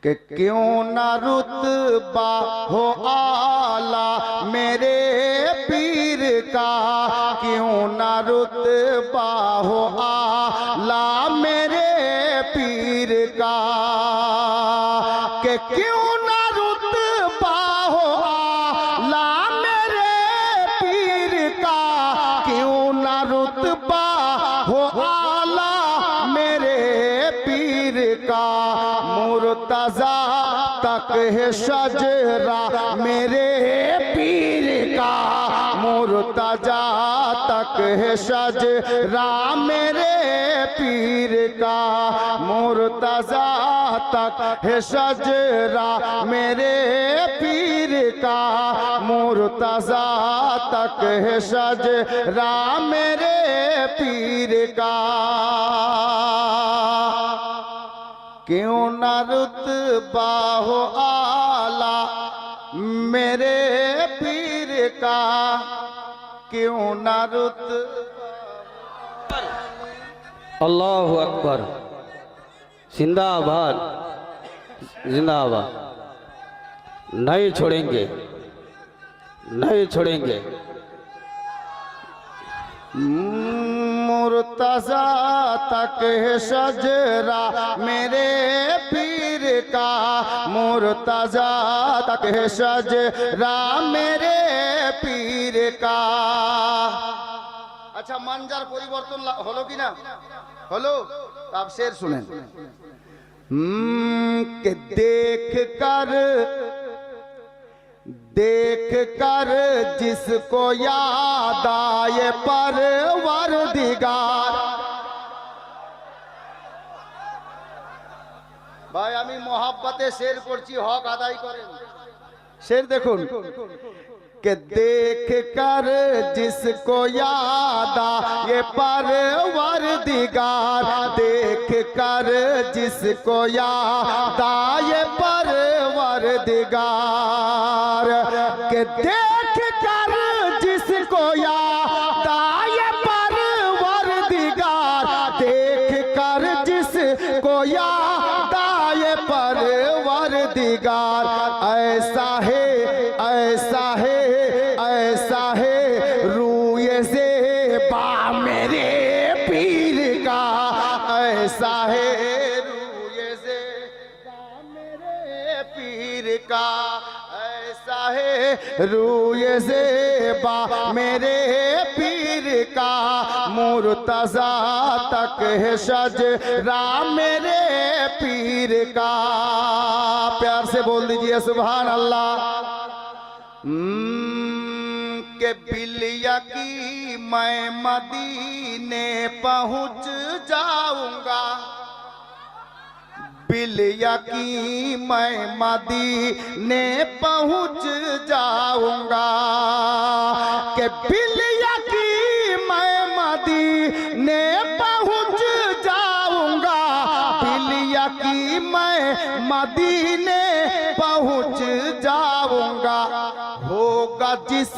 कि क्यों ना रुतबा हो आला मेरे पीर का, क्यों ना रुतबा हो आला मेरे पीर का, कि क्यों ना रुतबा हो आला मेरे पीर का, क्यों ना रुतबा हो आला मेरे पीर का। मुर्तजा तक है शजरा मेरे पीर का, मुर्तजा तक है शजरा मेरे पीर का, मुर्तजा तक है शजरा मेरे पीर का, मुर्तजा तक है शजरा मेरे पीर का। क्यों ना रुतबा हो आला मेरे पीर का, क्यों ना रुतबा। अल्लाहु अकबर, जिंदाबाद जिंदाबाद। नहीं छोड़ेंगे, नहीं छोड़ेंगे। मुर्तजा तक है शजरा मेरे पीर का, मुर्तजा तक है शजरा मेरे पीर का। अच्छा, मंजर परिवर्तन हलो कि ना हलो? तो आप शेर सुनें कि देख कर जिसको याद आए परवरदिगार। भाई आमी मोहब्बते शेर करছি, हक आदाय करें। शेर देखुन कि देख कर जिसको याद आए परवरदिगार, देख कर जिसको याद आए परवरदिगार, कि देख कर जिसको याद आए परवरदिगार, देख कर जिसको याद आए परवरदिगार। ऐसा है ऐसा है ऐसा है रूए से बा मेरे पीर का, ऐसा है रूए से बा मेरे पीर का, ऐसा है रूए से बा मेरे पीर का। मुर्तजा तक है शजरा मेरे पीर का। प्यार से बोल दीजिए सुभान अल्लाह। के बिलिया की मैं मदीने पहुंच जाऊंगा, बिलिया की मैं मदीने पहुंच जाऊंगा, के बिलिया की मैं मदीने पहुंच जाऊंगा, बिलिया की मैं मदीने पहुंच जाऊंगा। होगा जिस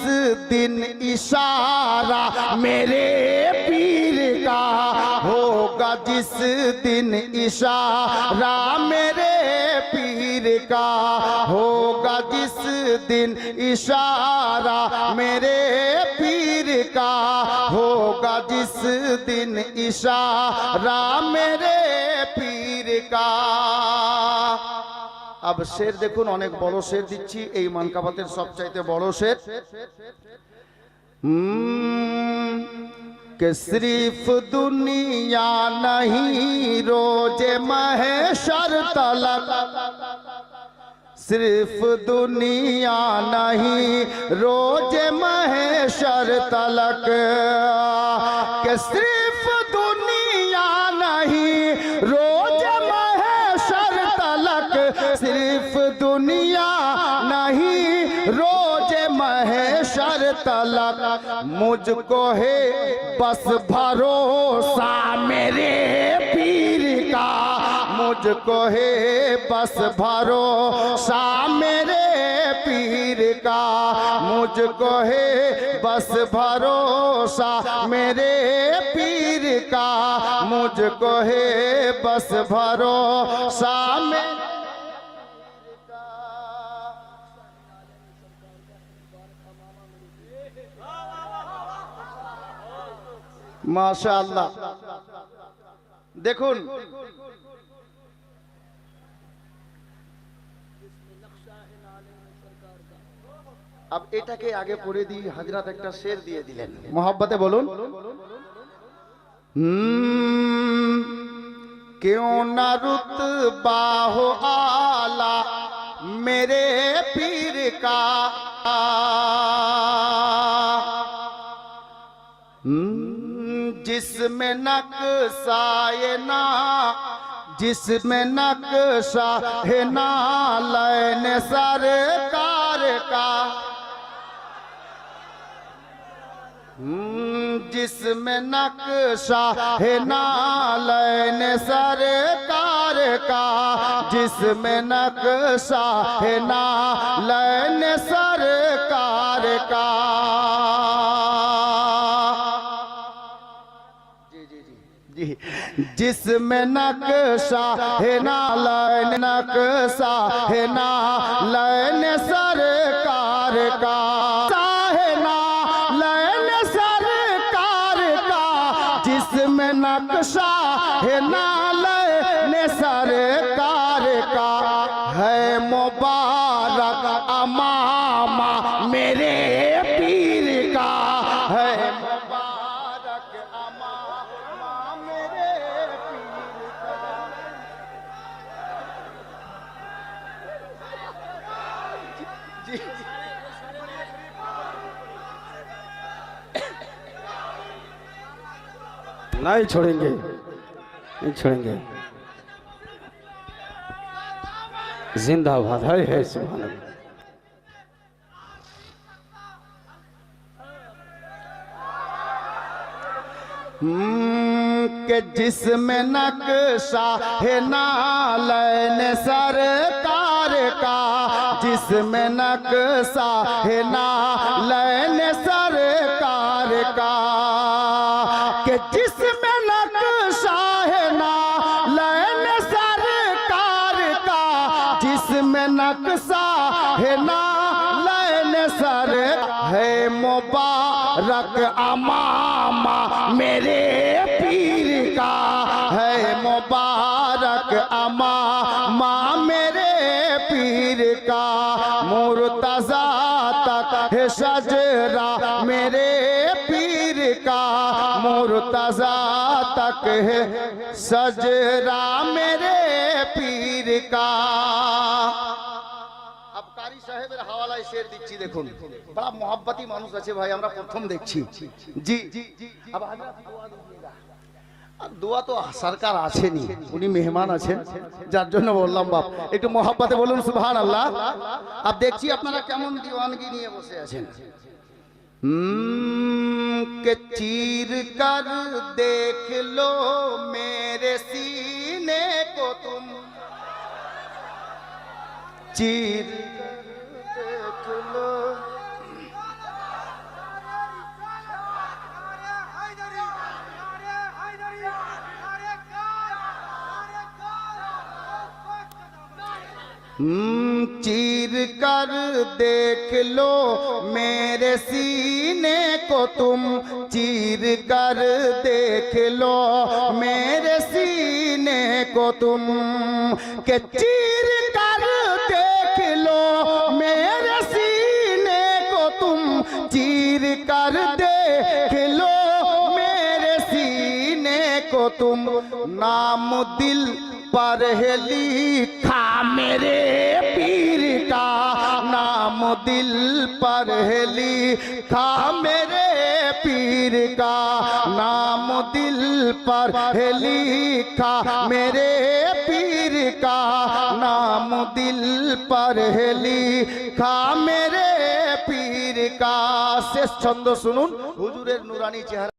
दिन इशारा मेरे पीर का, होगा जिस दिन इशारा मेरे पीर का, होगा जिस दिन इशारा मेरे पीर का, होगा जिस दिन इशारा मेरे पीर का। अब शेर देखुन, अनेक बड़ो शेर दिच्छी, এই মানকাবাতের সবচাইতে বড় शेर। कि सिर्फ दुनिया नहीं रोजे महशर तलक, सिर्फ दुनिया नहीं रोजे महशर तलक, कि सिर्फ दुनिया नहीं रोजे महशर तलक, सिर्फ दुनिया नहीं रोजे महशर तलक। मुझको है बस भरोसा मेरे पीर का, मुझको है बस भरोसा मेरे पीर का, मुझको है बस भरोसा मेरे पीर का, मुझको है बस भरोसा में। মাশাআল্লাহ। দেখুন अब এটাকে আগে পড়ে দিই, হযরত একটা শের দিয়ে দিলেন, मोहब्बते বলুন। क्यों न रुतबा हो आला मेरे पीर का, जिसमें नक्शाए ना, जिसमें नक्शा है ना लैन सरकार का, जिसमें नक्शा है नालैन सरकार का, जिसमें नक्शा है नालैन सरकार का। जी जिसमें नक्शा है नालैन, नक्शा है नालैन सरकार का, जिसमें नक्शा है नालैन सरकार का, है मुबारक अमामा मेरे पीर का, है मुबारक अमामा मेरे पीर का। जी नहीं छोड़ेंगे, नहीं छोड़ेंगे। जिंदाबाद है सुभान अल्लाह। के जिसमें नक्शा है नालैन सरकार का, जिसमें नक्शा है नालैन सरकार का, के जिसमें नक्शा है नालैन सरकार का, जिसमें नक्शा है नालैन सर, है मुबारक अमामा मेरे पीर का, है मुबारक अमामा मेरे पीर का। मुर्तजा तक है शजरा मेरे पीर का, मुर्तजा तक है सजरा मेरे पीर का। अब कारी साहेবের হাওয়ালায় শের দিচ্ছি, দেখুন বড় मोहब्बती মানুষ আছে ভাই, আমরা প্রথম দেখছি। জি अब हजरत दुआ दीजिएगा। আর দোয়া তো সরকার আছেনি, উনি মেহমান আছেন, যার জন্য বললাম বাপ একটু मोहब्बते বলুন সুবহানাল্লাহ। अब দেখছি আপনারা কেমন दीवानगी নিয়ে বসে আছেন। के चीर कर देख लो मेरे सीने को तुम, चीर देख लो। चीर कर देख लो मेरे सीने को तुम, चीर कर देख लो मेरे सीने को तुम, के चीर कर देख लो मेरे सीने को तुम, चीर कर देख लो मेरे सीने को तुम। नाम दिल पर है लिखा मेरे पीर का, नाम दिल पर है लिखा मेरे पीर का, नाम दिल पर है लिखा मेरे पीर का, नाम दिल पर है लिखा मेरे पीर का। শেষ ছন্দ শুনুন, হুজুরের নুরানি চেহারা।